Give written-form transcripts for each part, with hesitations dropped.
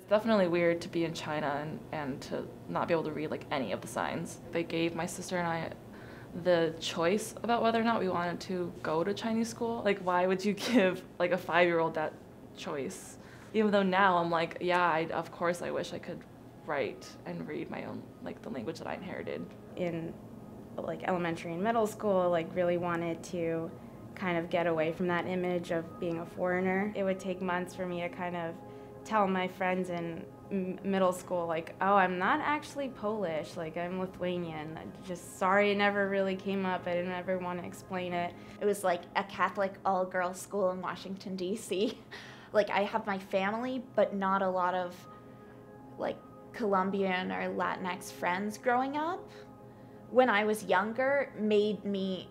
definitely weird to be in China and to not be able to read like any of the signs. They gave my sister and I the choice about whether or not we wanted to go to Chinese school. Like, why would you give like a 5-year-old that choice? Even though now I'm like, yeah, of course I wish I could write and read my own, like the language that I inherited. In like elementary and middle school, like really wanted to kind of get away from that image of being a foreigner. It would take months for me to kind of tell my friends in middle school, like, oh, I'm not actually Polish, like I'm Lithuanian. Just sorry, it never really came up. I didn't ever want to explain it. It was like a Catholic all-girls school in Washington, D.C. Like, I have my family, but not a lot of like Colombian or Latinx friends growing up. When I was younger, made me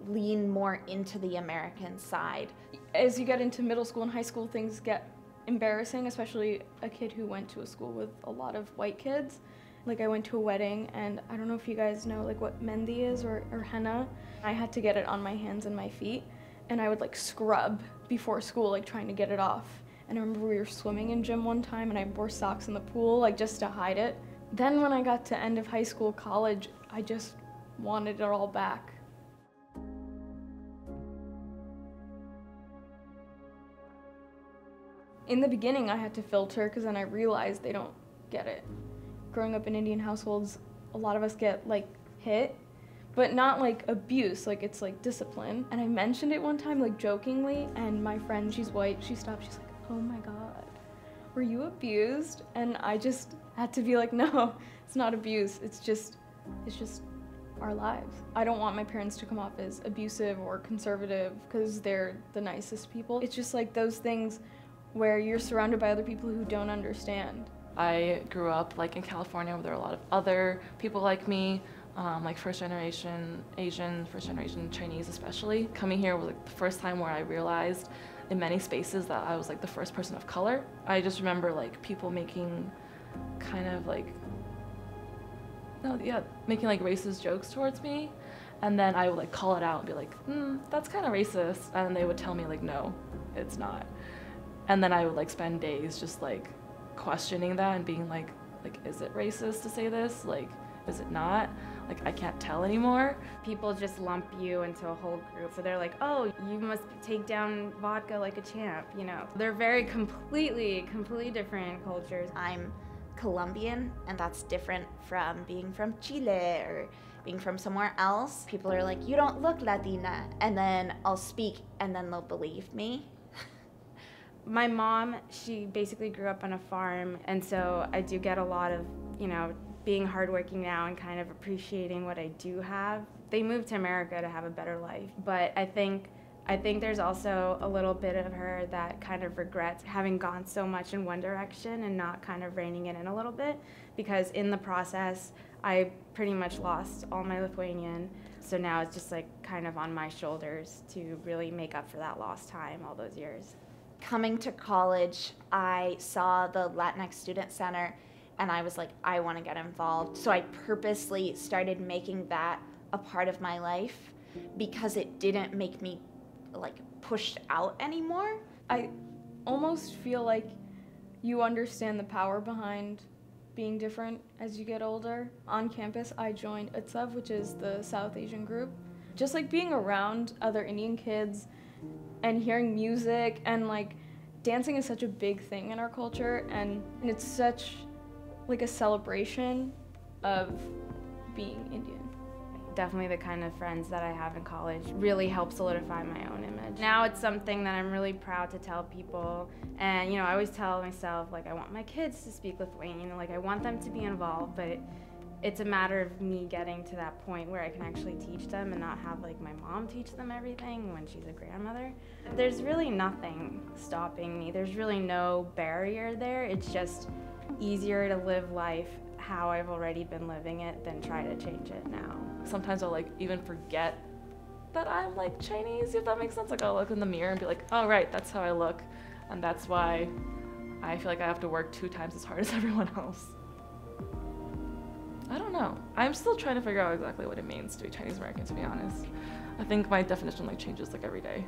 lean more into the American side. As you get into middle school and high school, things get embarrassing, especially a kid who went to a school with a lot of white kids. Like, I went to a wedding, and I don't know if you guys know like what mehndi is or henna. I had to get it on my hands and my feet, and I would like scrub before school, like trying to get it off. And I remember we were swimming in gym one time, and I wore socks in the pool, like just to hide it. Then when I got to end of high school, college, I just wanted it all back. In the beginning, I had to filter because then I realized they don't get it. Growing up in Indian households, a lot of us get like hit, but not like abuse, like it's like discipline. And I mentioned it one time like jokingly, and my friend, she's white, she stopped, she's like, oh my God, were you abused? And I just had to be like, no, it's not abuse, it's just our lives. I don't want my parents to come off as abusive or conservative because they're the nicest people. It's just like those things where you're surrounded by other people who don't understand. I grew up like in California where there are a lot of other people like me, like first generation Asian, first generation Chinese especially. Coming here was like the first time where I realized in many spaces that I was like the first person of color. I just remember like people making kind of like, making like racist jokes towards me. And then I would like call it out and be like, that's kind of racist. And they would tell me like, no, it's not. And then I would like spend days just like questioning that and being like, is it racist to say this? Like, is it not? Like, I can't tell anymore. People just lump you into a whole group. So they're like, oh, you must take down vodka like a champ, you know. They're very completely different cultures. I'm Colombian, and that's different from being from Chile or being from somewhere else. People are like, you don't look Latina. And then I'll speak and then they'll believe me. My mom, she basically grew up on a farm, and so I do get a lot of, you know, being hardworking now and kind of appreciating what I do have. They moved to America to have a better life, but I think there's also a little bit of her that kind of regrets having gone so much in one direction and not kind of reining it in a little bit, because in the process, I pretty much lost all my Lithuanian. So now it's just like kind of on my shoulders to really make up for that lost time all those years. Coming to college, I saw the Latinx Student Center, and I was like, I want to get involved. So I purposely started making that a part of my life because it didn't make me like pushed out anymore. I almost feel like you understand the power behind being different as you get older. On campus, I joined UTSAV, which is the South Asian group. Just like being around other Indian kids and hearing music, and like dancing is such a big thing in our culture, and it's such like a celebration of being Indian. Definitely the kind of friends that I have in college really help solidify my own image. Now it's something that I'm really proud to tell people, and you know, I always tell myself like I want my kids to speak Lithuanian, like I want them to be involved, but it's a matter of me getting to that point where I can actually teach them and not have like my mom teach them everything when she's a grandmother. There's really nothing stopping me. There's really no barrier there. It's just easier to live life how I've already been living it than try to change it now. Sometimes I'll like even forget that I'm like Chinese, if that makes sense. Like I'll look in the mirror and be like, oh right, that's how I look. And that's why I feel like I have to work 2 times as hard as everyone else. I don't know. I'm still trying to figure out exactly what it means to be Chinese American, to be honest. I think my definition like changes like every day.